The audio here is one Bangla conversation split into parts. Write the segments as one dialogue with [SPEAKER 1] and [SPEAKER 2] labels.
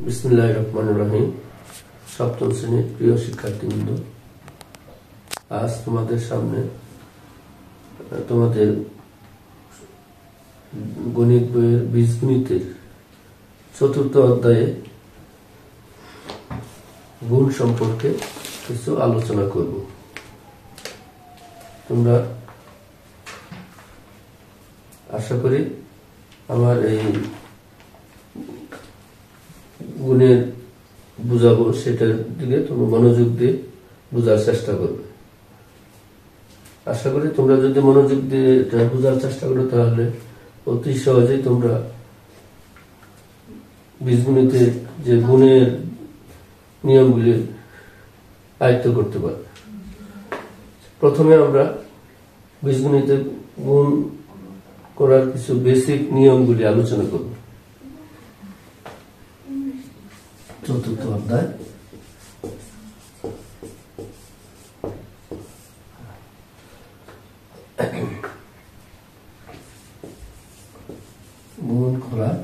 [SPEAKER 1] বিসমিল্লাহির রহমানির রহিম। সপ্তম শ্রেণীর প্রিয় শিক্ষার্থীবৃন্দ, আজ তোমাদের সামনে তোমাদের গণিত বইয়ের বীজগণিতের চতুর্থ অধ্যায়ে গুণ সম্পর্কে কিছু আলোচনা করব। তোমরা আশা করি আমার এই গুণের বুঝাবো সেটার দিকে তোমরা মনোযোগ দিয়ে বোঝার চেষ্টা করবে। আশা করি তোমরা যদি মনোযোগ দিয়ে এটা বোঝার চেষ্টা করো তাহলে অতি সহজেই তোমরা বীজগণিতের যে গুণের নিয়মগুলি আয়ত্ত করতে পারবে। প্রথমে আমরা বীজগণিতের গুণ করার কিছু বেসিক নিয়মগুলি আলোচনা করব। চতুর্থ অধ্যায় গুণ করার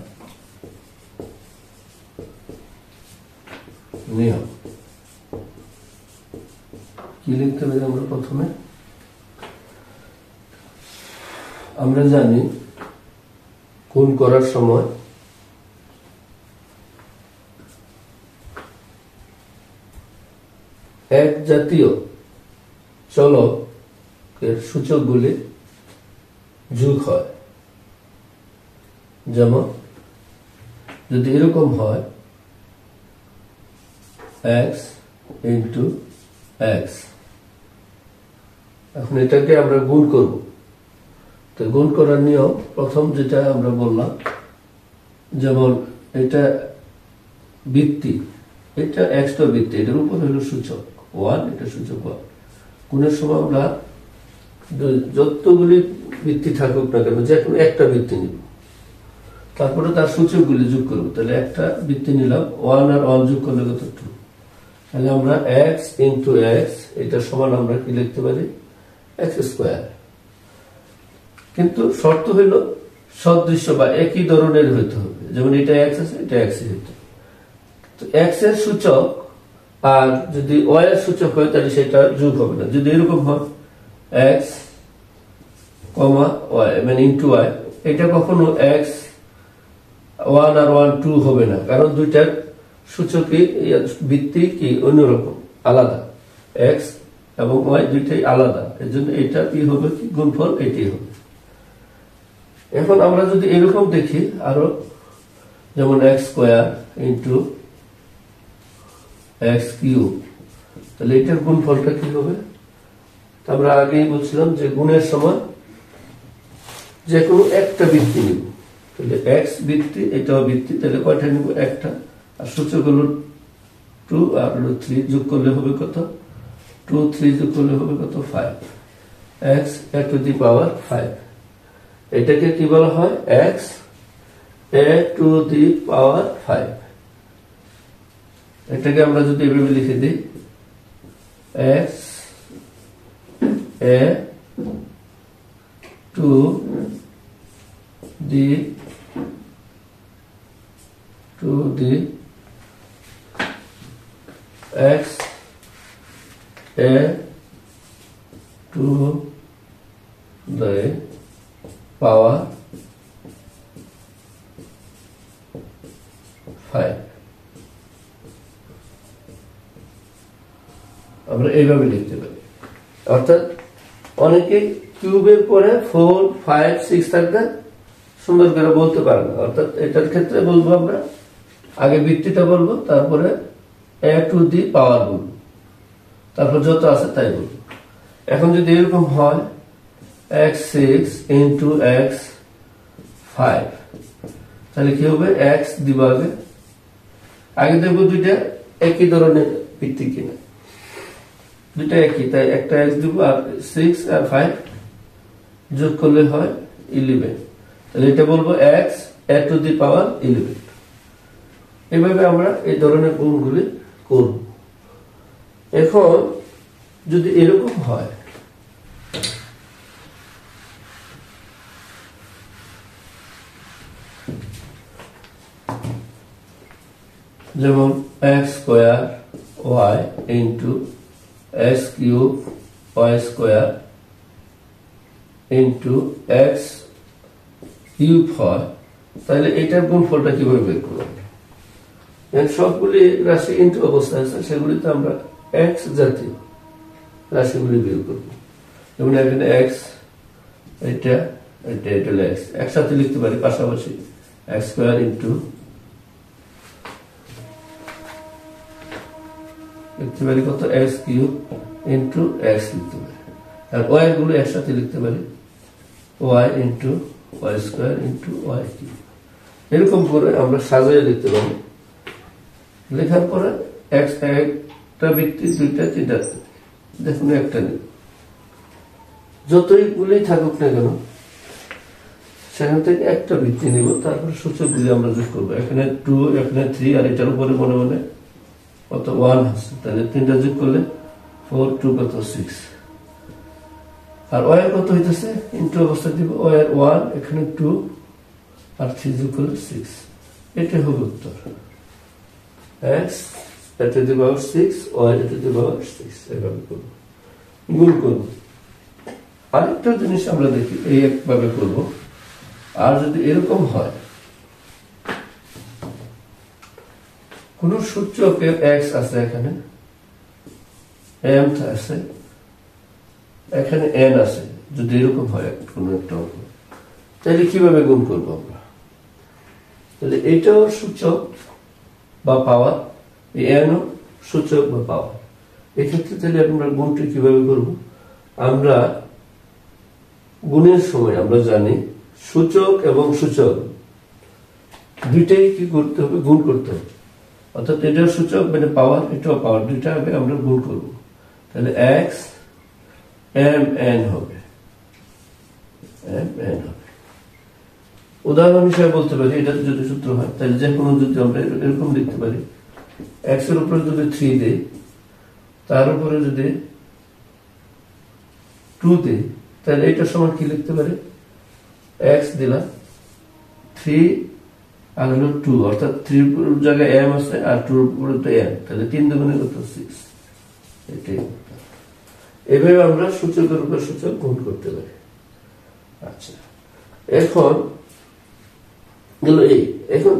[SPEAKER 1] নিয়ম কি লিখতে হবে? আমরা প্রথমে আমরা জানি গুণ করার সময় এক জাতীয় চলকের সূচকগুলি যোগ হয়। যেমন যদি এরকম হয় x ইন্টু x, এখন এটাকে আমরা গুণ করব। তো গুণ করার নিয়ম প্রথম যেটা আমরা বললাম, যেমন এটা বৃত্তি, এটা এক্সট্রা বৃত্তি, এটার উপর হলো সূচক 1, এটা সূচক 1। গুণের সময় আমরা যতগুলি বৃত্তি থাকুক না কেন যে কোনো একটা বৃত্তি নিব, তারপরে তার সূচকগুলি যোগ করব। তাহলে একটা বৃত্তি নিলাম, 1 আর 1 যোগ করলে কত 2। তাহলে আমরা x ইন্টু x এটা সমান আমরা কি লিখতে পারি? x square. কিন্তু শর্ত হইল সদৃশ্য বা একই ধরনের হইতে হবে। যেমন এটা x আছে, এটা x হইতে, তো x এর সূচক আর যদি y এর সূচক হয় তাহলে সেটা যোগ হবে না। যদি এরকম হয় x, y মানে ইন্টু y, এটা কখনো x 1 আর 1 2 হবে না, কারণ দুইটার সূচকই ভিত্তি কি অন্যরকম, আলাদা। x এবং y দুইটাই আলাদা, এজন্য এটা কি হবে, কি গুণফল এটাই হবে। এখন আমরা যদি এরকম দেখি আরো, যেমন x square into x cube, তাহলে এটার গুণফলটা কি হবে? আমরা আগেই বলছিলাম যে গুণের সময় যে কোনো একটা বৃত্তি নিব। তাহলে x বৃত্তি, এটাও বৃত্তি, তাহলে কয়টা নিব? একটা। আর সূচক হলো 2 আর 3 যোগ করলে হবে কত? 2 3 যোগ করলে হবে কত? 5। x টু দি পাওয়ার 5, এটাকে কি বলা হয়? x টু দি পাওয়ার 5। এটাকে আমরা যদি এভাবে লিখে দিই, x to the x to the power 5, আমরা এইভাবে লিখতে পারি। অর্থাৎ অনেকে কিউবের পরে 4 5 6 থাকবে, সুন্দর করে বলতে পারে না। অর্থাৎ এটার ক্ষেত্রে বলবো আমরা আগে বৃত্তিটা বলবো, তারপরে a টু দি পাওয়ার বলবো, তারপর যত আছে তাই বলবো। এখন যদি এরকম হয় x 6 ইন্টু x 5, তাহলে কি হবে? x দিব আগে দেখবো দুইটা একই ধরনের বৃত্তি কিনা, দুইটা একই, তাই একটা x দিব, আর 6 আর 5 যোগ করলে হয় 11। তাহলে এটা বলবো x টু দি পাওয়ার 11। এভাবে আমরা এই ধরনের গুণগুলি করব। এখন যদি এরকম হয় যেমন x square y into x cube y square into x cube হয়, তাহলে এটার গুণফলটা কিভাবে বের করব? সবগুলি রাশি ইন্টু অবস্থায় আছে, সেগুলিতে আমরা এক্স জাতীয় রাশিগুলি বের করব। যেমন এখানে এক্স, এটা এটা এটা এক্স একসাথে লিখতে পারি পাশাপাশি, এক্স স্কোয়ার ইন্টু লিখতে পারি কত এক্স কিউব ইন্টু এক্স লিখতে পারি, আর ওয়াই গুলো একসাথে লিখতে পারি y into y square into y cube. এরকম করে আমরা সাজিয়ে লিখতে পারি। লেখার পরে এক্স একটা বৃত্তি, দুইটা, তিনটা, দেখুন একটা নেই, যতইগুলি থাকুক না কেন সেখান থেকে একটা বৃত্তি নিব, তারপর সূচক দিয়ে আমরা যোগ করবো। এখানে 2, এখানে 3, আর এটার উপরে মনে মনে কত 1 আছে, তাহলে 3টা যোগ করলে 4, 2 কত 6, আর ওয়াই কত হইতেছে ইন্টু অবস্থা দিব, ওয়াই 1, এখানে 2 আর 3 যোগ করলে 6। এটাই হবে উত্তর। এক্স এটা দিব 6, ওয়াই এটা দিব 6, এভাবে করব, গুণ করব। আরেকটা জিনিস আমরা দেখি, এই একভাবে করব। আর যদি এরকম হয় কোন সূচকের এক্স আছে, এখানে এম আছে, এখানে এন আছে, যদি এরকম হয় কোন একটা অঙ্ক, তাহলে কিভাবে গুণ করব আমরা? তাহলে এটাও সূচক বা পাওয়ার, এই এনও সূচক বা পাওয়ার। এক্ষেত্রে তাহলে আমরা গুণটি কিভাবে করব? আমরা গুণের সময় আমরা জানি সূচক এবং সূচক দুইটাই কি করতে হবে? গুণ করতে হবে। অর্থাৎ এটাও সূচক মানে পাওয়ার, এটাও পাওয়ার, দুইটা আগে আমরা গুণ করব। তাহলে এক্স এম এন হবে, এম এন হবে। উদাহরণ হিসেবে বলতে পারি, এটা যদি সূত্র হয় তাহলে যে কোনো, যদি আমরা এরকম লিখতে পারি, এক্স এর উপরে যদি 3 দেই, তার উপরে যদি 2 দেই, তাহলে এটার সমান কি লিখতে পারি? এক্স দিলাম 3 আর হলো 2, অর্থাৎ 3 জায়গায় এম আছে আর 2 উপরে তো এম, তাহলে 3 দুগুণে কত 6। এটাই এভাবে আমরা সূচকের উপর সূচক গুণ করতে পারি। আচ্ছা, এখন গেল এই, এখন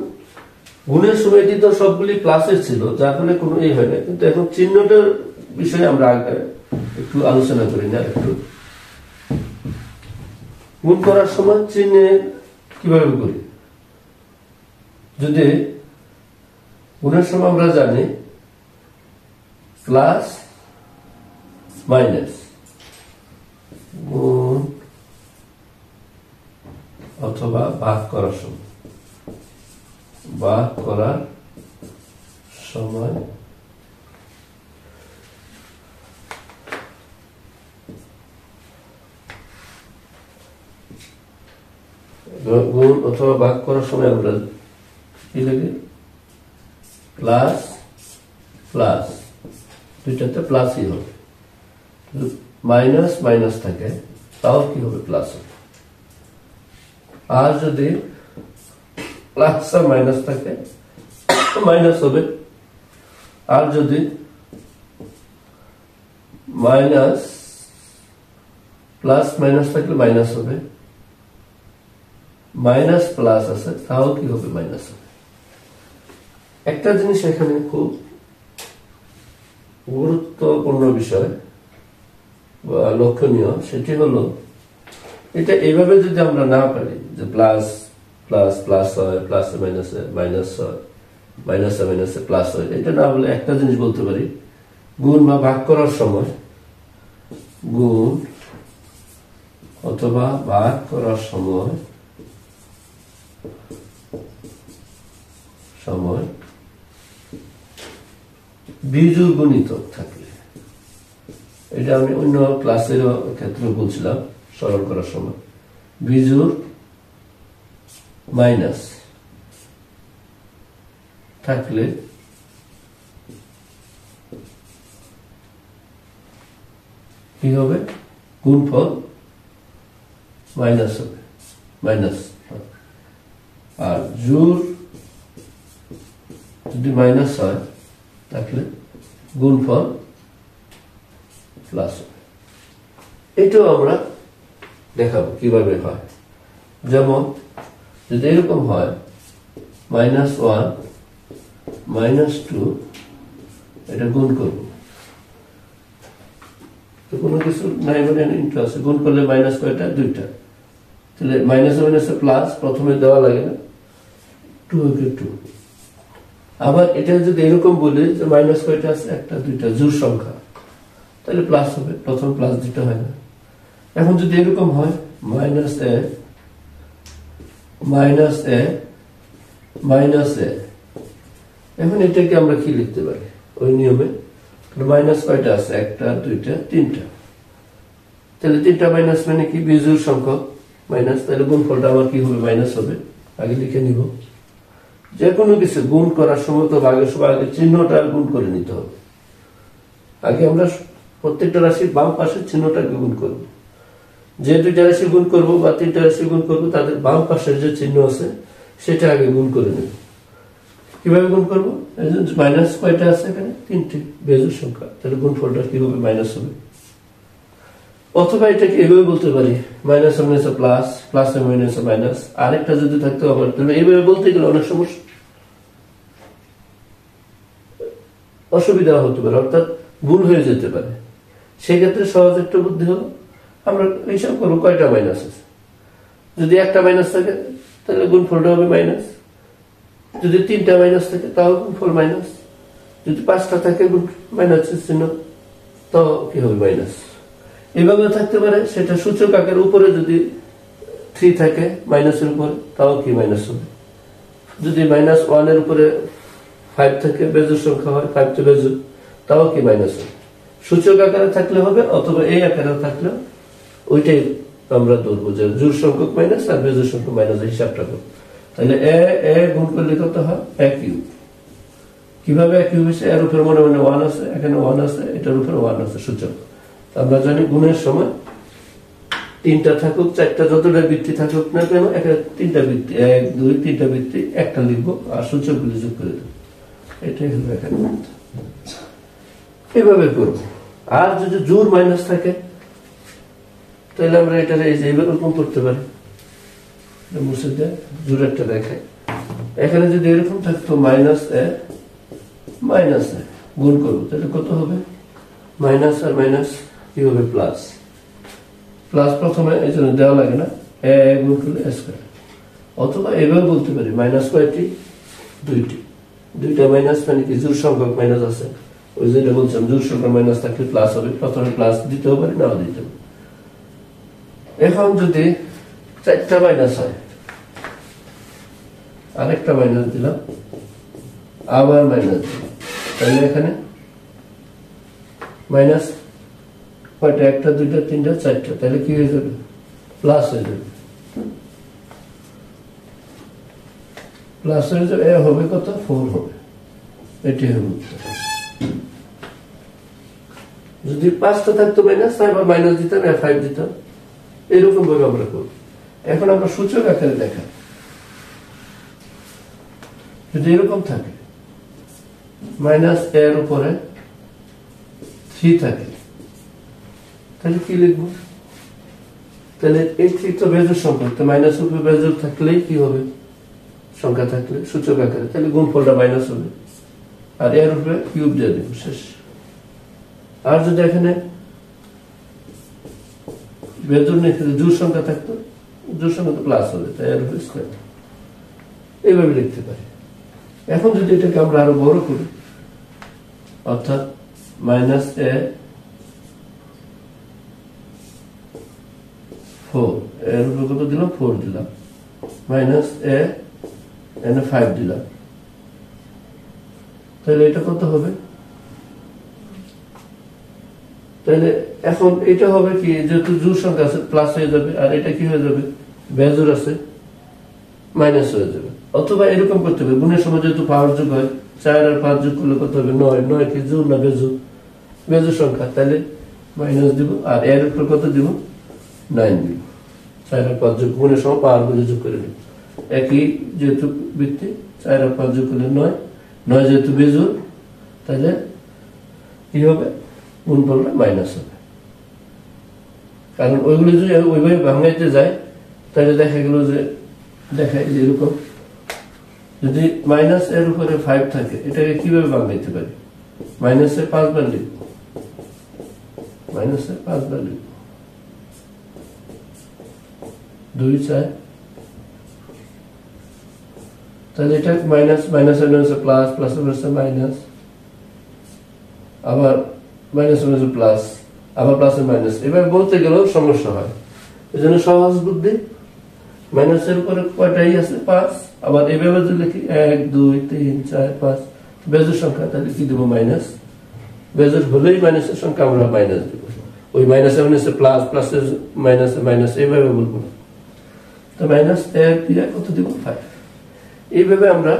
[SPEAKER 1] গুণের সময় তো সবগুলি প্লাসের ছিল, যার ফলে কোনো এই হয় না, কিন্তু এখন চিহ্নটার বিষয়ে আমরা আগে একটু আলোচনা করি না। একটু গুণ করার সময় চিহ্নে কিভাবে করি? যদি গুণের সময় আমরা জানি প্লাস মাইনাস, গুণ অথবা ভাগ করার সময়, ভাগ করার সময় গুণ অথবা ভাগ করার সময় আমরা কি লাগে? প্লাস প্লাস, দুইটাতে প্লাসই হবে। মাইনাস মাইনাস থাকে তাও কি হবে? প্লাস হবে। আর যদি প্লাস আর মাইনাস থাকে মাইনাস হবে। আর যদি মাইনাস প্লাস মাইনাস থাকলে মাইনাস হবে, মাইনাস প্লাস আছে তাও কি হবে? মাইনাস হবে। একটা জিনিস এখানে খুব গুরুত্বপূর্ণ বিষয় বা লক্ষণীয়, সেটি হলো এটা এইভাবে যদি আমরা না পারি যে প্লাস প্লাস প্লাস হয়, প্লাস মাইনাসে মাইনাস হয়, মাইনাসে মাইনাসে প্লাস হয়, এটা না বলে একটা জিনিস বলতে পারি, গুণ বা ভাগ করার সময়, গুণ অথবা ভাগ করার সময় সময় বিজোড় গুণিতক থাকলে, এটা আমি অন্য ক্লাসের ক্ষেত্রে বলছিলাম সরল করার সময়, বিজোড় মাইনাস থাকলে কি হবে? গুণফল মাইনাস হবে, মাইনাস। আর জোড় যদি মাইনাস হয় তাহলে গুণফল প্লাস হবে। এটাও আমরা দেখাবো কিভাবে হয়। যেমন যদি এরকম হয় -1 -2 এটা গুণ করব, তো কোনো কিছু নাই মানে ইন্টু আছে, গুণ করলে মাইনাস কয়টা? 2টা। তাহলে মাইনাসে মাইনাসে প্লাস, প্রথমে দেওয়া লাগে না, 2 2। আবার এটা যদি এরকম বলি যে মাইনাস কয়টা আছে? 1টা 2টা, জোড় সংখ্যা, তাহলে প্লাস হবে, প্রথম প্লাস দিতে হয় না। এখন যদি এরকম হয় -a এখন এটাকে আমরা কি লিখতে পারি ওই নিয়মে? মাইনাস কয়টা আছে? 1টা 2টা 3টা, তাহলে 3টা মাইনাস মানে কি? বিজোড় সংখ্যা মাইনাস, তাহলে গুণফলটা আমার কি হবে? মাইনাস হবে। আগে লিখে নিব। যে কোনো কিছু গুণ করার সময় তো আগে চিহ্নটা গুণ করে নিতে হবে। আগে আমরা প্রত্যেকটা রাশির বাম পাশের চিহ্নটাকে গুণ করব। যে 2টা রাশি গুণ করবো বা 3টা রাশি গুণ করবো, তাদের বাম পাশের যে চিহ্ন আছে সেটা আগে গুণ করে নেব। কিভাবে গুণ করবো? মাইনাস কয়টা আছে এখানে? 3টে, বেজোড় সংখ্যা, তাহলে গুণফলটা কি হবে? মাইনাস হবে। অথবা এটাকে এভাবে বলতে পারি মাইনাস মাইনাসে প্লাস, প্লাস মাইনাসে মাইনাস। আরেকটা যদি থাকতে আবার, তাহলে এইভাবে বলতে গেলে অনেক সমস্যা অসুবিধা হতে পারে, অর্থাৎ ভুল হয়ে যেতে পারে। সেক্ষেত্রে সহজ একটা বুদ্ধি হলো আমরা হিসাব করবো কয়টা মাইনাস আছে। যদি 1টা মাইনাস থাকে তাহলে গুণফলটা হবে মাইনাস, যদি 3টা মাইনাস থাকে তাও গুণফল মাইনাস, যদি 5টা থাকে মাইনাস চিহ্ন তাও কি হবে? মাইনাস। এভাবে থাকতে পারে। সেটা সূচক আকারের উপরে যদি 3 থাকে মাইনাসের উপরে, তাও কি? মাইনাস হবে। যদি -1 এর উপরে 5 থাকে, বেজোড় সংখ্যা হয়, 5 তো বেজোড়, তাও কি? মাইনাস হবে। সূচক আকারে থাকলে হবে, অথবা এই আকারে থাকলে ওইটাই আমরা ধরবো যে জোড় সংখ্যক মাইনাস আর বেজোড় সংখ্যক মাইনাস, হিসাবটা করবো। তাহলে এ গুণ করলে কত হয়? a³ কিভাবে a³ হয়েছে? এর উপরে মনে মনে 1 আছে, এখানে 1 আছে, এটার উপরে 1 আছে সূচক। আমরা জানি গুণের সময় 3টা থাকুক 4টা যতটা বৃত্তি থাকুক না কেন, এখানে 3টা বৃত্তি, 1 2 3টা বৃত্তি, একটা লিখবো আর সূচকগুলি যোগ করে দেবো। এটাই হলো এখানে। এভাবে করবো। আর যদি জোড় মাইনাস থাকে তাহলে আমরা এটা এইরকম করতে পারি। মুছে দেয়, জোড় একটা দেখায়। এখানে যদি এরকম থাকতো -a গুণ করবো, তাহলে কত হবে? মাইনাস আর মাইনাস কি হবে? প্লাস। প্লাস প্রথমে এই জন্য দেওয়া লাগে না, a গুণ করলে a²। অথবা এভাবে বলতে পারি মাইনাস কয়টি? 2টি। 2টা মাইনাস মানে কি? জোড় সংখ্যক মাইনাস আছে। ওই যেটা বলছিলাম, জোড় সংখ্যক মাইনাস থাকলে প্লাস হবে। প্রথমে প্লাস দিতেও পারি, নাও দিতে পারি। এখন যদি 4টা মাইনাস হয়, আরেকটা মাইনাস দিলাম, আবার মাইনাস দিলাম, তাহলে এখানে মাইনাস কয়টা? 1টা 2টা 3টা 4টা, তাহলে কি হয়ে যাবে? প্লাস হয়ে যাবে। প্লাস হয়ে যাবে। এ হবে কত? 4 হবে। এটি হবে। যদি 5টা থাকতো মাইনাস, আবার মাইনাস দিতাম, 5 দিতাম। এরকম ভাবে আমরা করব। এখন আমরা সূচক আকারে দেখা, যদি এরকম থাকে -a এর উপরে 3 থাকে, তাহলে কি লিখবো? তাহলে এই 3 তো বেজোড় সংখ্যা, তো মাইনাস উপরে বেজোড় থাকলেই কি হবে? সংখ্যা থাকলে সূচক আকারে, তাহলে গুণফলটা মাইনাস হবে। আর এর উপরে কিউব দিয়ে দেব, শেষ। আর যদি এখানে বেজোড় নেই, জোড় সংখ্যা থাকতো, জোড় সংখ্যা তো প্লাস হবে, তাই এর উপরে স্কয়ার। এইভাবে লিখতে পারি। এখন যদি এটাকে আমরা আরো বড় করি, অর্থাৎ -a 4, এর উপরে কত দিলাম? 4 দিলাম, -a এখানে 5 দিলাম, তাহলে এটা কত হবে? তাহলে এখন এটা হবে কি? যেহেতু জোড় সংখ্যা আছে প্লাস হয়ে যাবে, আর এটা কি হয়ে যাবে? বেজোড় আছে, মাইনাস হয়ে যাবে। অথবা এরকম করতে হবে, গুণের সময় যেহেতু পাওয়ার যোগ হয়, 4 আর 5 যোগ করলে কত হবে? 9। 9 কি জোড় না বেজোড়? বেজোড় সংখ্যা, তাহলে মাইনাস দিব। আর এর উপর কত দিব? 9 দিব। 4 আর 5 যোগ, গুণের সময় পাওয়ার গুলো যোগ করে দিব। একই যেহেতু বৃত্তি, 4 আর 5 যোগ করলে 9, 9 যেহেতু বেজোড় তাহলে কি হবে, গুণফলটা মাইনাস হবে। কারণ ওইগুলো যদি ওইভাবে ভাঙাইতে যায় তাহলে দেখা গেল যে দেখায় যে এরকম যদি মাইনাস এর উপরে 5 থাকে এটাকে কিভাবে ভাঙাইতে পারি, মাইনাসের 5 বার লিখব, মাইনাসের 5 বার লিখব, 2 4, তাহলে এটা মাইনাস, মাইনাসের প্লাস, প্লাসের মাইনাস, আবার মাইনাসের প্লাস, আবার প্লাসের মাইনাস, এবার বলতে গেলেও সমস্যা হয়। এই জন্য সহজ বুদ্ধি, মাইনাসের উপরে কয়টাই আছে 5, আবার এইভাবে যদি লিখি 1 2 3 4 5 বেজোড় সংখ্যা, তাহলে কি দেবো মাইনাস, বেজোড় হলেই মাইনাসের সংখ্যা আমরা মাইনাস দেবো, ওই মাইনাসের মাইনাসে প্লাস, প্লাসের মাইনাসে মাইনাস, এইভাবে বলবো না। তো মাইনাস 1 দিয়ে কত দিব 5, এইভাবে আমরা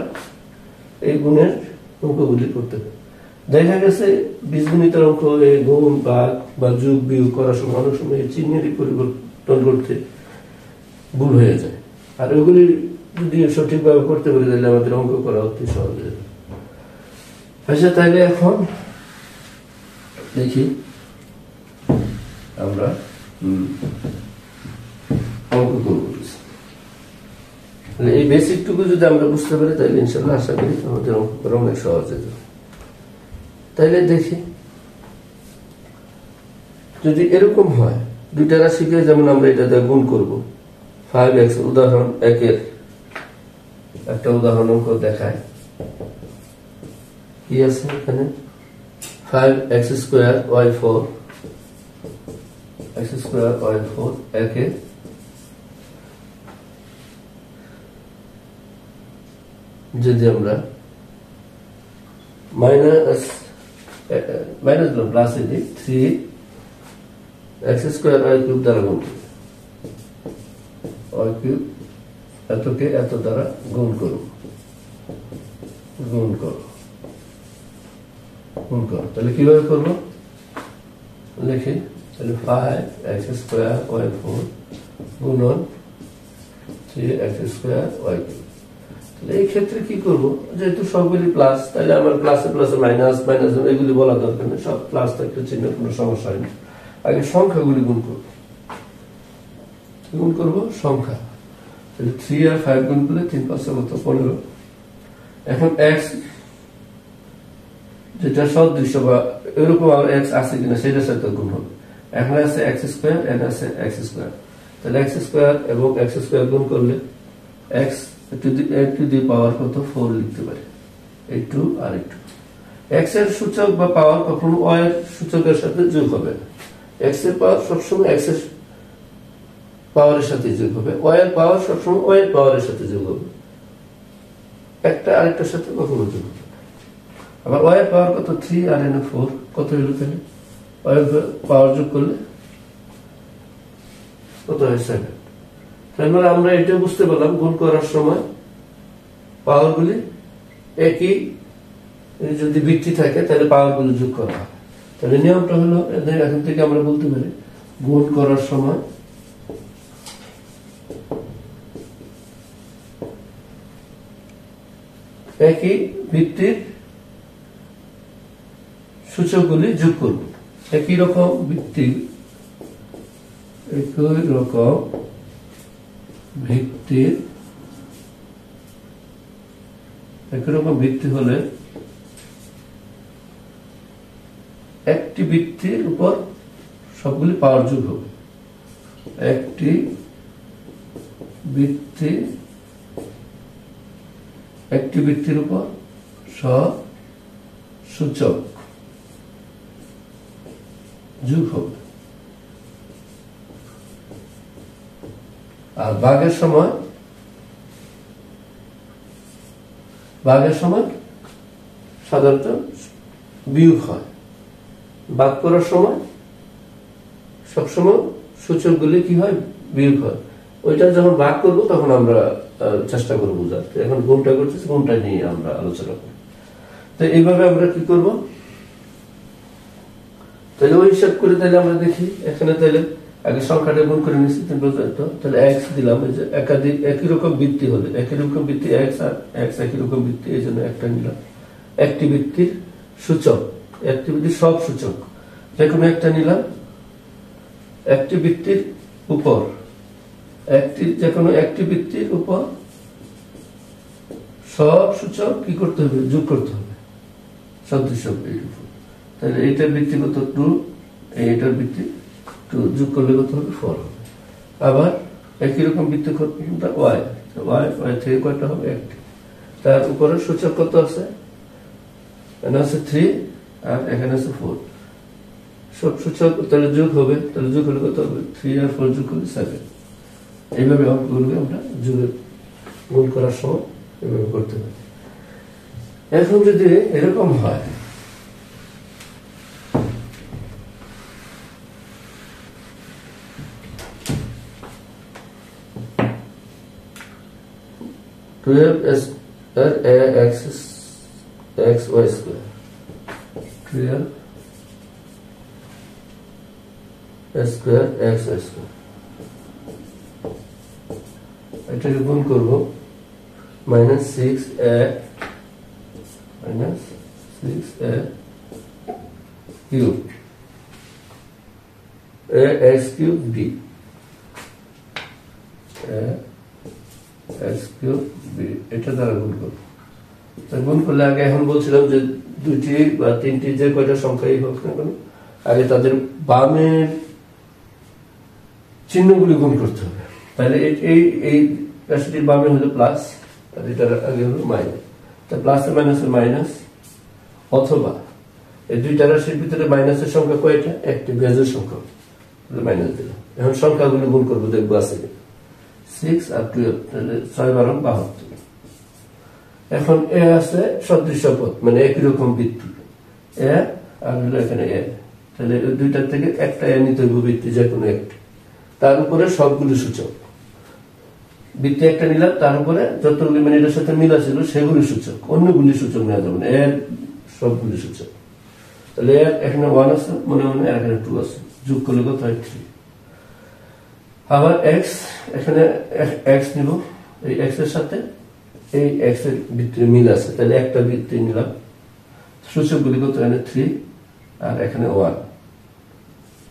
[SPEAKER 1] এই গুণের অঙ্কগুলি করতে পারি। দেখা গেছে বীজগণিতের অঙ্ক গুণ ভাগ বা যোগ বিয়োগ করার সময় অনেক সময় চিহ্নেরই পরিবর্তন করতে ভুল হয়ে যায়, আর ওগুলি যদি সঠিকভাবে করতে পারি তাহলে আমাদের অঙ্ক করা অতি সহজ হয়ে যাবে। আচ্ছা, তাহলে এখন দেখি আমরা অঙ্ক করব। এই বেসিকটুকু যদি আমরা বুঝতে পারি তাহলে ইনশাআল্লাহ আশা করি আমাদের অঙ্ক করা অনেক সহজ হয়ে যাবে। তাইলে দেখি যদি এরকম হয় দুইটা রাশিকে, যেমন আমরা এটা গুণ করব 5x, উদাহরণ 1 একটা উদাহরণ অঙ্ক দেখায়। কি আছে এখানে, 5x² y4, x² y4 একে যদি আমরা মাইনাস প্লাস 3x² y³ দ্বারা গুণ করি, y³ এতকে এত দ্বারা গুণ করো, গুণ করো, গুণ করো। তাহলে কিভাবে করবো লিখি, তাহলে 5x² y4 গুণন 3x² y³। এই ক্ষেত্রে কি করব, যেহেতু সবগুলি প্লাস, তাহলে আমার প্লাসে প্লাসে মাইনাস, মাইনাস এগুলি বলা দরকার নেই, সব প্লাস থাকলে চিহ্ন কোনো সমস্যা হয় না। আগে সংখ্যাগুলি গুণ করব, গুণ করব সংখ্যা, তাহলে 3 আর 5 গুণ করলে 3 5 কত 15। এখন x যেটা সদৃশ্য বা এরকম আর x আছে কিনা সেটার সাথে গুণ হবে। এখন আছে x², এখানে আছে x², তাহলে x² এবং x² গুণ করলে x টু দি পাওয়ার কত 4 লিখতে পারি, এই 2 আর এই 2। x এর সূচক বা পাওয়ার কখনো y এর সূচকের সাথে যোগ হবে না, x এর পাওয়ার সবসময় x এর পাওয়ারের সাথে যোগ হবে, y এর পাওয়ার সবসময় y এর পাওয়ারের সাথে যোগ হবে, একটা আরেকটার সাথে কখনো যোগ হবে। আবার y এর পাওয়ার কত 3 আর এখানে 4 কত হলো, তাহলে y এর পাওয়ার যোগ করলে কত হয় 7। তাহলে আমরা এটা বুঝতে পারলাম গুণ করার সময় পাওয়ার গুলি একই যদি ভিত্তি থাকে তাহলে পাওয়ার গুলি যোগ করা হয়। তাহলে নিয়মটা হলো, এখন থেকে আমরা বলতে পারি গুণ করার সময় একই ভিত্তির সূচকগুলি যোগ করব, একই রকম ভিত্তি, একই রকম ভিত্তির, একই রকম ভিত্তি হলে একটি ভিত্তির উপর সবগুলি পাওয়ার যোগ হবে, একটি ভিত্তির উপর সব সূচক যোগ হবে। আর ভাগের সময় সাধারণত বিয়োগ হয়, ভাগ করার সময় সবসময় সূচকগুলি কি হয় বিয়োগ হয়। ওইটা যখন ভাগ করবো তখন আমরা চেষ্টা করবো বুঝাতে, এখন গুণটা করতেছি, গুণটা নিয়ে আমরা আলোচনা করি। তো এইভাবে আমরা কি করব, তাহলে ওই হিসাব করে তাহলে আমরা দেখি এখানে, তাহলে আগে সংখ্যাটা গুণ করে নিচ্ছি, তাহলে x দিলাম, এই যে একাধিক একই রকম ভিত্তি হলে, একই রকম ভিত্তি x আর x একই রকম ভিত্তি, এই জন্য একটা নিলাম, একটি বৃত্তির সূচক, একটি বৃত্তির সব সূচক যে কোনো একটা নিলাম, একটি বৃত্তির উপর যে কোনো একটি বৃত্তির উপর সব সূচক কি করতে হবে, যোগ করতে হবে সদৃশ এর উপর। তাহলে এইটার বৃত্তি কত 2, এইটার বৃত্তি 2, যোগ করলে কত হবে 4 হবে। আবার একই রকম বৃত্তি কোনটা y, y থেকে কয়টা হবে 1, তার উপরে সূচক কত আছে, এখানে আছে 3 আর এখানে আছে 4, সব সূচক তাহলে যোগ হবে, তাহলে যোগ হলে কত হবে 3 আর 4 যোগ করলে 7। এইভাবে অঙ্কগুলোকে আমরা যোগের গুণ করার সময় এভাবে করতে পারি। এখন যদি এরকম হয়, x y square 12 square x y square, এটাকে গুণ করবো -6a cube x cube b x cube b, এটা দ্বারা গুণ করবো। গুণ করলে আগে এখন বলছিলাম যে দুইটি বা তিনটি যে কয়টা সংখ্যাই হোক না কেন, আগে তাদের বামের চিহ্নগুলি গুণ করতে হবে। তাহলে এই রাশিটির বামে হলো প্লাস, আর এটার আগে হলো মাইনাস, তা প্লাস মাইনাস মাইনাস, অথবা এই দুইটা রাশির ভিতরে মাইনাসের সংখ্যা কয়টা, একটি বেজের সংখ্যা, মাইনাস দিলাম। এখন সংখ্যাগুলো গুণ করবো, দেখবো আছে 6 আর 12, তাহলে 6 12 72। এখন এ আছে সদৃশ পদ, মানে একই রকম বৃত্তি এ, আর হলো এখানে এ, তাহলে দুইটার থেকে একটা এ নিতে হবে বৃত্তি যে কোনো একটা, তার উপরে সবগুলি সূচক, বৃত্তি একটা নিলাম, তার উপরে যতগুলি মানে এটার সাথে মিল ছিল সেগুলি সূচক, অন্যগুলি সূচক নেওয়া যাবে না, এর সবগুলি সূচক। তাহলে এখানে 1 আছে মনে মনে, এখানে 2 আছে, যোগ করলে কত হয় 3। আবার x, এখানে x নিব, এই x এর সাথে এই x এর ভিতরে মিল আছে, তাহলে একটা বৃত্তি নিলাম, সূচকগুলি কত, এখানে 3 আর এখানে 1,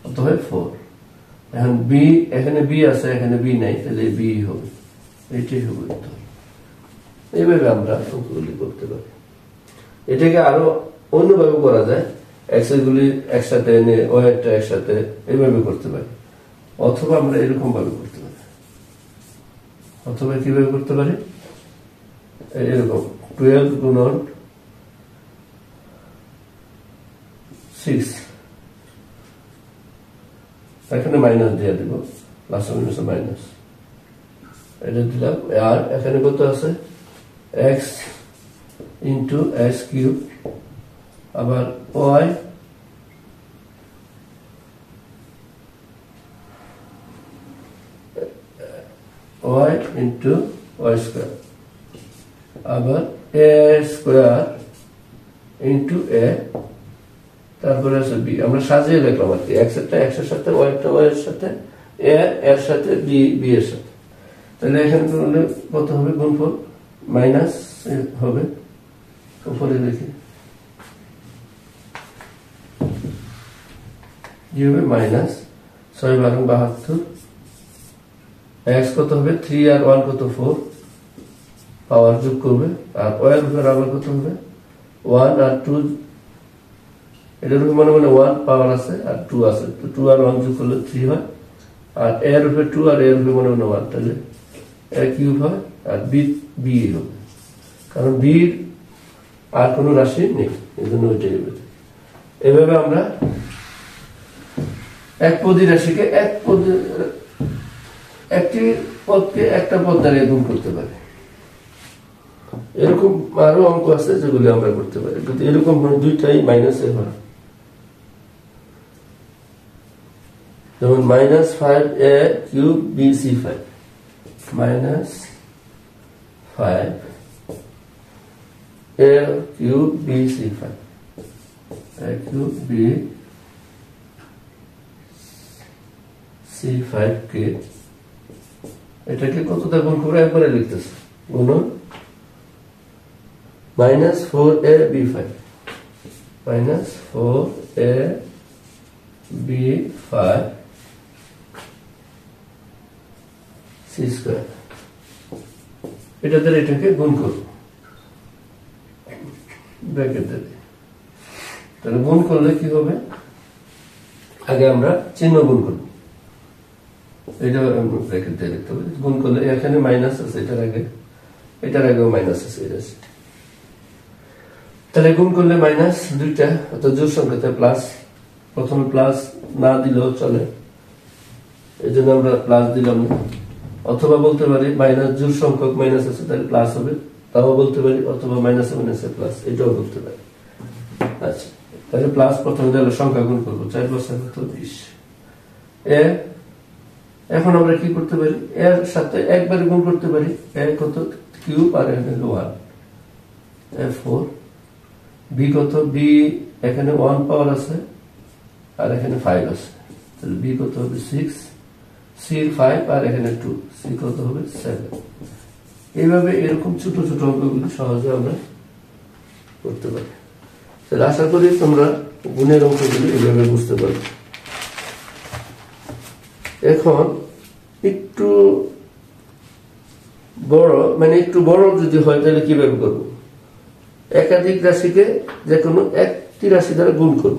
[SPEAKER 1] কত হয় 4। এখন b, এখানে b আছে এখানে b নাই, তাহলে b হবে, এইটাই হবে উত্তর। এইভাবে আমরা অঙ্কগুলি করতে পারি। এটাকে আরো অন্যভাবে করা যায়, x গুলি একসাথে এনে y একটা একসাথে, এইভাবে করতে পারি। অথবা আমরা এরকম ভাবে করতে পারি, অথবা কিভাবে করতে পারি, এরকম 12 গুণন 6, এখানে মাইনাস দিয়ে দিব, প্লাস মাইনাস এটা দিলাম, আর এখানে কত আছে x ইন্টু x কিউব, আবার y ইন্টু y স্কোয়ার, আবার a স্কোয়ার ইন্টু a, তারপরে আছে b। আমরা সাজিয়ে লিখলাম আর কি, x এরটা x এর সাথে, y এরটা y এর সাথে, a এর সাথে, b b এর সাথে। তাহলে এখানে কত হবে গুণফল, মাইনাস হবে, উপরে লিখি কি হবে, মাইনাস 6 12 72, x কত হবে 3 আর 1 কত 4, পাওয়ার যোগ করবে, আর y এর উপর আবার কত হবে 1 আর 2, এটার উপর মনে মনে 1 পাওয়ার আছে আর 2 আছে, তো 2 আর 1 যোগ করলে 3 হয়, আর a এর উপর 2 আর a এর উপর মনে মনে 1, তাহলে a কিউব হয়, আর b হবে, কারণ b আর কোনো রাশি নেই, এই জন্য ওইটাই হবে। এভাবে আমরা এক পদী রাশিকে একটি পদকে একটা পদ দ্বারা গুণ করতে পারি। এরকম আরো অঙ্ক আছে যেগুলি আমরা করতে পারি, কিন্তু এরকম দুইটাই মাইনাসে হয়, যেমন -5a cube bc5, -5a cube bc5, a cube bc5 কে এটাকে কত দ্বারা গুণ করে একবারে লিখতেছে, গুণন minus 4ab5 minus 4ab5 c square, এটা দ্বারা এটাকে গুণ করব ব্র্যাকেট দিয়ে। তাহলে গুণ করলে কি হবে, আগে আমরা চিহ্ন গুণ করব, এটা ব্র্যাকেট দিয়ে লিখতে হবে। গুণ করলে এখানে মাইনাস আছে, এটার আগেও মাইনাস আছে, এটা তাহলে গুণ করলে মাইনাস দুইটা, অর্থাৎ জোড় সংখ্যাতে প্লাস। প্রথমে প্লাস না দিলেও চলে, এই জন্য আমরা প্লাস দিলাম না। অথবা বলতে পারি মাইনাস জোড় সংখ্যক মাইনাস আছে তাহলে প্লাস হবে, তাও বলতে পারি। অথবা মাইনাসে মাইনাসে প্লাস, এটাও বলতে পারি। আচ্ছা, তাহলে প্লাস প্রথমে দিলে সংখ্যা গুণ করবো, 4 + 7 = 20। এখন আমরা কি করতে পারি, এর সাথে একবারে গুণ করতে পারি। কত কিউব আর এখানে 1, 4। বি কত, বি এখানে 1 পাওয়ার আছে আর এখানে 5 আছে, তাহলে বি কত হবে 6, সি 5 আর এখানে 2, সি কত হবে 7। এইভাবে এরকম ছোট ছোট অঙ্কগুলি সহজে আমরা করতে পারি। তাহলে আশা করি তোমরা গুণের অঙ্কগুলি এইভাবে বুঝতে পারবে। এখন একটু বড়, মানে একটু বড় যদি হয় তাহলে কিভাবে করবো, একাধিক রাশিকে যে কোনো একটি রাশি দ্বারা গুণ করব।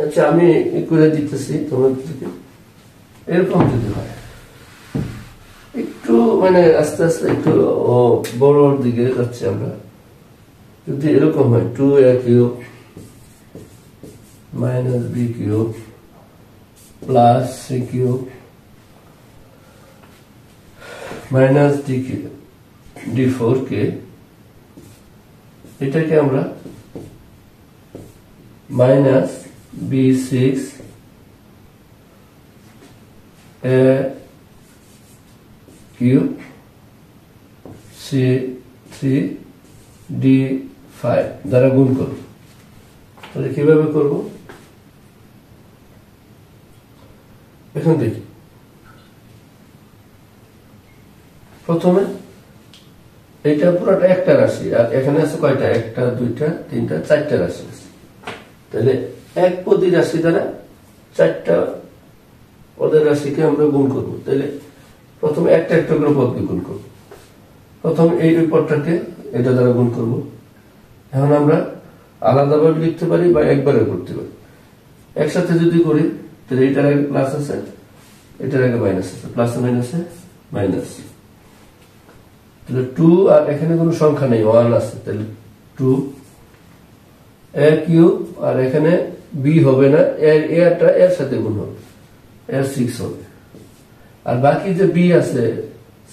[SPEAKER 1] আচ্ছা, আমি করে দিতেছি তোমাদেরকে। এরকম যদি হয়, একটু মানে আস্তে আস্তে একটু বড়র দিকে যাচ্ছি আমরা। যদি এরকম হয় 2a³ minus b³ plus c³ minus d4k, এটাকে আমরা minus b6 a³ c3 d5 দ্বারা গুণ করব। তাহলে কিভাবে করব, এখন দেখি। প্রথমে এটা পুরোটা একটা রাশি, আর এখানে আছে কয়টা, 1 2 3 4টা রাশি আছে। তাহলে এক পদী রাশি দ্বারা 4টা পদের রাশিকে আমরা গুণ করব। তাহলে প্রথমে একটা একটা করে পদকে গুণ করব। প্রথমে এই পদটাকে এটা দ্বারা গুণ করব। এখন আমরা আলাদাভাবে লিখতে পারি বা একবারে করতে পারি। একসাথে যদি করি তাহলে এটার আগে প্লাস আছে, এটার আগে মাইনাস আছে, প্লাসে মাইনাসে মাইনাস। তাহলে 2 আর এখানে কোনো সংখ্যা নেই, 1 আছে, তাহলে 2 a³ আর এখানে b হবে না, এরটা এর সাথে গুণ হবে, এর 6 হবে। আর বাকি যে b আছে,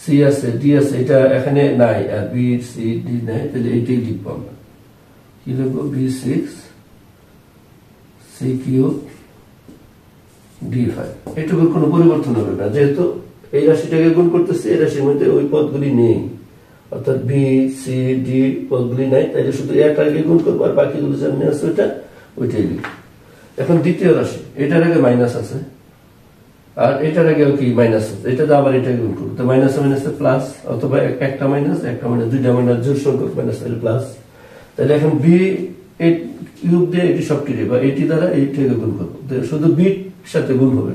[SPEAKER 1] c আছে, d আছে, এটা এখানে নাই, আর b c d নাই, তাহলে এইটাই লিখবো আমরা। কি লিখবো, b6 c³ d5। এটুকুর কোনো পরিবর্তন হবে না, যেহেতু এই রাশিটাকে গুণ করতেছে, এই রাশির মধ্যে ওই পদগুলি নেই, অর্থাৎ বি সি ডি পদগুলি নাই। তাইলে শুধু একটাকে গুণ করবো, আর বাকিগুলো যেমনি আছে ওইটাই লিখবো। এখন দ্বিতীয় রাশি, এটার আগে মাইনাস আছে আর এটার আগেও কি মাইনাস আছে, এটা আবার এটাকে গুণ করবো। তো মাইনাসে মাইনাসে প্লাস, অথবা একটা মাইনাস দুইটা মাইনাস, জোড় সংখ্যক মাইনাস, তাহলে প্লাস। তাহলে এখন বি কিউব দিয়ে এটি সবটি বা এটি দ্বারা এইটাকে গুণ করবো, শুধু বি সাথে গুণ হবে।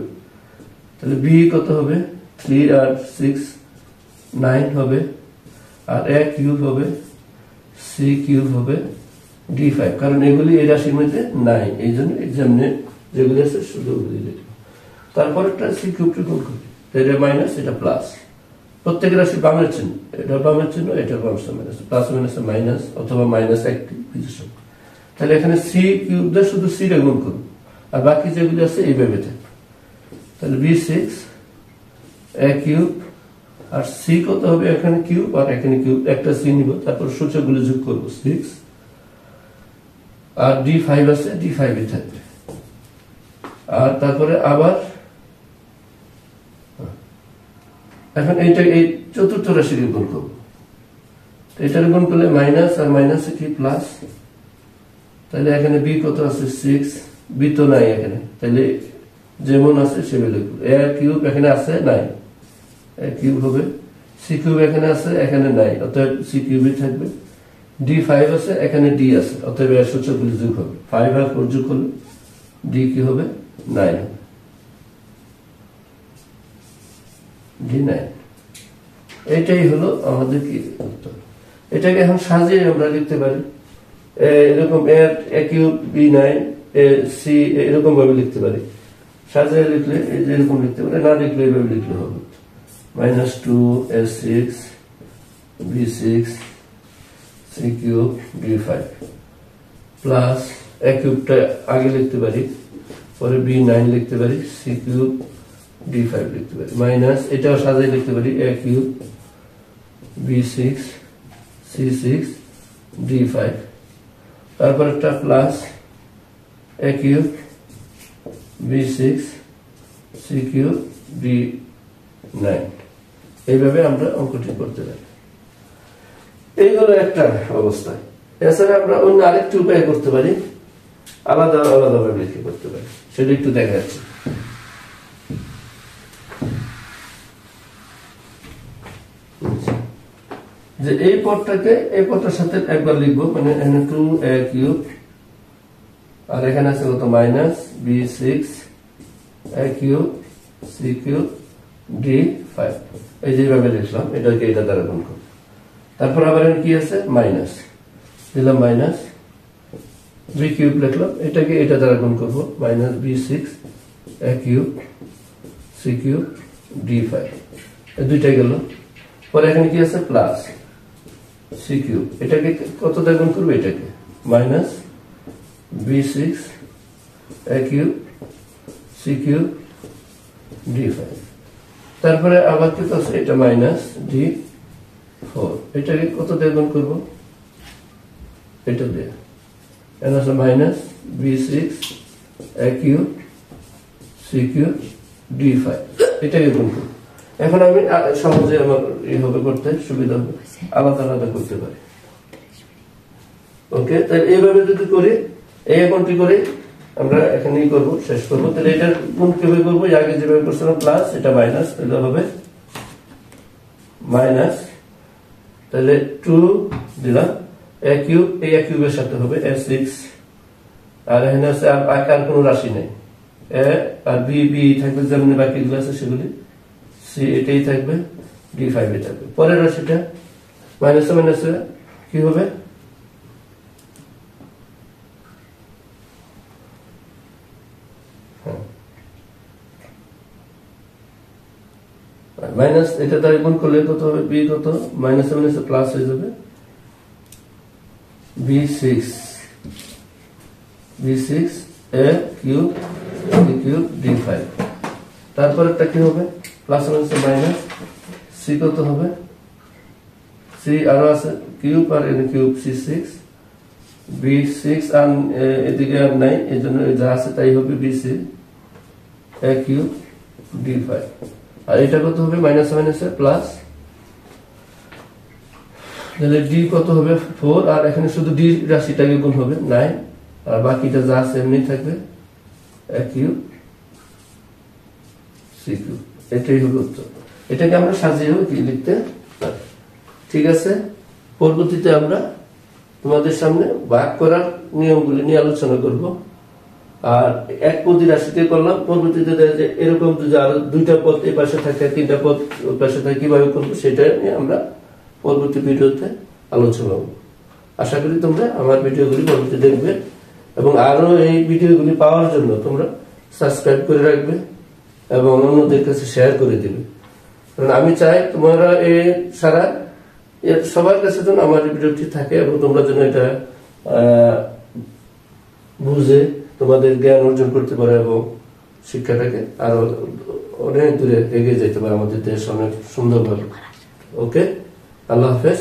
[SPEAKER 1] তাহলে বি কত হবে, 3 আর 6 9 হবে, আর a³ হবে, c³ হবে, d5। কারণ এগুলি এই রাশির মধ্যে নাই, এই জন্য যেমনি যেগুলি আছে শুধু ওগুলি লিখব। তারপর একটা c³ গুণ করি, এটা মাইনাস, এটা প্লাস। প্রত্যেক রাশি বামের চিহ্ন, এটা বামের চিহ্ন, এটা বামের মাইনাস, প্লাস মাইনাস মাইনাস, অথবা মাইনাস একটি বিজোড় সংখ্যা। তাহলে এখানে c³ দিয়ে শুধু c রে গুণ করব, আর বাকি যেগুলি আছে এইভাবে থাকবে। তাহলে b6 a³ আর c কত হবে, এখানে কিউব আর এখানে কিউব, একটা c নিব, তারপর সূচকগুলো যোগ করব, 6। আর d5 আছে, d5 এ থাকবে। আর তারপরে আবার এখন এইটা এই চতুর্থ রাশিকে গুণ করব। এটার গুণ করলে মাইনাস, আর মাইনাসে কি প্লাস। তাহলে এখানে b কত আছে, 6, b তো নাই এখানে, তাহলে যেমন আছে সেভাবে লিখব। a³ এখানে আছে নাই, a³ হবে সি কিউব এখানে আছে, এখানে নাই, অতএব সি কিউবই থাকবে। D5 আছে, এখানে ডি আছে, অতএব এর সূচকগুলি যোগ হবে। 5 আর 4 যোগ করলে ডি কি হবে? 9 হবে। D9। এটাই হলো আমাদের কি উত্তর। এটাকে এখন সাজিয়ে আমরা লিখতে পারি এরকম a কিউব b9 c এরকম ভাবে লিখতে পারি। সাজিয়ে লিখলে এরকম লিখতে পারি, না লিখলে এইভাবে লিখলে হবে -2 a6 b6 c cube d5 plus a কিউবটা আগে লিখতে পারি, পরে b9 লিখতে পারি, c কিউব d5 লিখতে পারি, মাইনাস এটাও সাজিয়ে লিখতে পারি a cube b6 c6 d5, তারপর একটা plus a cube b6 c cube d9। এইভাবে আমরা অঙ্কটি করতে পারি। এই হলো একটা অবস্থা। এছাড়া আমরা অন্য আরেকটি উপায় করতে পারি, আলাদা আলাদা ভাবে লিখে করতে পারি, সেটা একটু দেখা যাচ্ছে। যে এই পদটাকে এই পদটার সাথে একবার লিখবো, মানে এখানে 2a কিউব আর এখানে আছে কত -b6 a cube c cube d5, এই যেভাবে লিখলাম এটাকে এটা দ্বারা গুণ করব। তারপর আবার কি আছে মাইনাস দিলাম, মাইনাস b কিউব লিখলাম, এটাকে এটা দ্বারা গুণ করব, -b6 a cube c cube d5, এই দুইটাই গেল। পরে এখানে কি আছে প্লাস c কিউব, এটাকে কত দ্বারা গুণ করব, এটাকে -b6 a cube c cube d5, তারপরে আবার কি আছে এটা -d4, এটাকে কত দিয়ে গুণ করব, এটা দিয়ে, এখানে আছে -b6 a cube c cube d5, এটাকে গুণ করব। এখন আমি সহজে আমার এইভাবে করতে সুবিধা হবে, আলাদা আলাদা করতে পারি। ওকে, তাহলে এইভাবে যদি করি, এই অঙ্কটি করে আমরা এখানেই করব, শেষ করব। তাহলে এটার গুণ কিভাবে করবো, আগে যেভাবে করছিলাম প্লাস, এটা মাইনাস, তাহলে হবে মাইনাস, তাহলে 2 দিলাম a কিউব, এই a কিউবের সাথে হবে a6, আর এখানে আছে আর কোনো রাশি নেই, a আর b থাকবে যেমন বাকিগুলো আছে সেগুলি, c এটাই থাকবে, d5 এ থাকবে। পরের রাশিটা মাইনাসে মাইনাসে কি হবে, মাইনাস এটা দ্বারা গুণ করলে কত হবে, b কত, মাইনাসে মাইনাসে প্লাস হয়ে যাবে, b6 a cube c cube d5, তারপর একটা কি হবে প্লাস মাইনাসে মাইনাস, c কত হবে, c আরো আছে কিউব আর এখানে কিউব c6 b6 আর এদিকে আর নাই, এই জন্য যা আছে তাই হবে b6 a কিউব d5, আর এটা কত হবে মাইনাসে মাইনাসে প্লাস, তাহলে d কত হবে 4, আর এখানে শুধু d রাশিটাকে গুণ হবে 9, আর বাকিটা যা আছে এমনি থাকবে a কিউব c কিউব, এটাই হলো উত্তর। এটাকে আমরা সাজিয়েও কি লিখতে পারি। ঠিক আছে, পরবর্তীতে আমরা তোমাদের সামনে ভাগ করার নিয়মগুলি নিয়ে আলোচনা করব। আর এক পদী রাশিতে করলাম, পরবর্তীতে যে এরকম যদি আরো দুইটা পদ এই পাশে থাকে, তিনটা পদ ওই পাশে থাকে, কিভাবে করবো সেটা নিয়ে আমরা পরবর্তী ভিডিওতে আলোচনা করব। আশা করি তোমরা আমার ভিডিওগুলি পরবর্তী দেখবে, এবং আরো এই ভিডিওগুলি পাওয়ার জন্য তোমরা সাবস্ক্রাইব করে রাখবে এবং অন্যদের কাছে শেয়ার করে দিবে। কারণ আমি চাই তোমরা সবার কাছে যেন আমার ভিডিওটি থাকে, এবং তোমরা যেন এটা বুঝে তোমাদের জ্ঞান অর্জন করতে পারে এবং শিক্ষাটাকে আরো অনেক দূরে এগিয়ে যেতে পারে আমাদের দেশ অনেক সুন্দরভাবে। ওকে, আল্লাহ হাফেজ।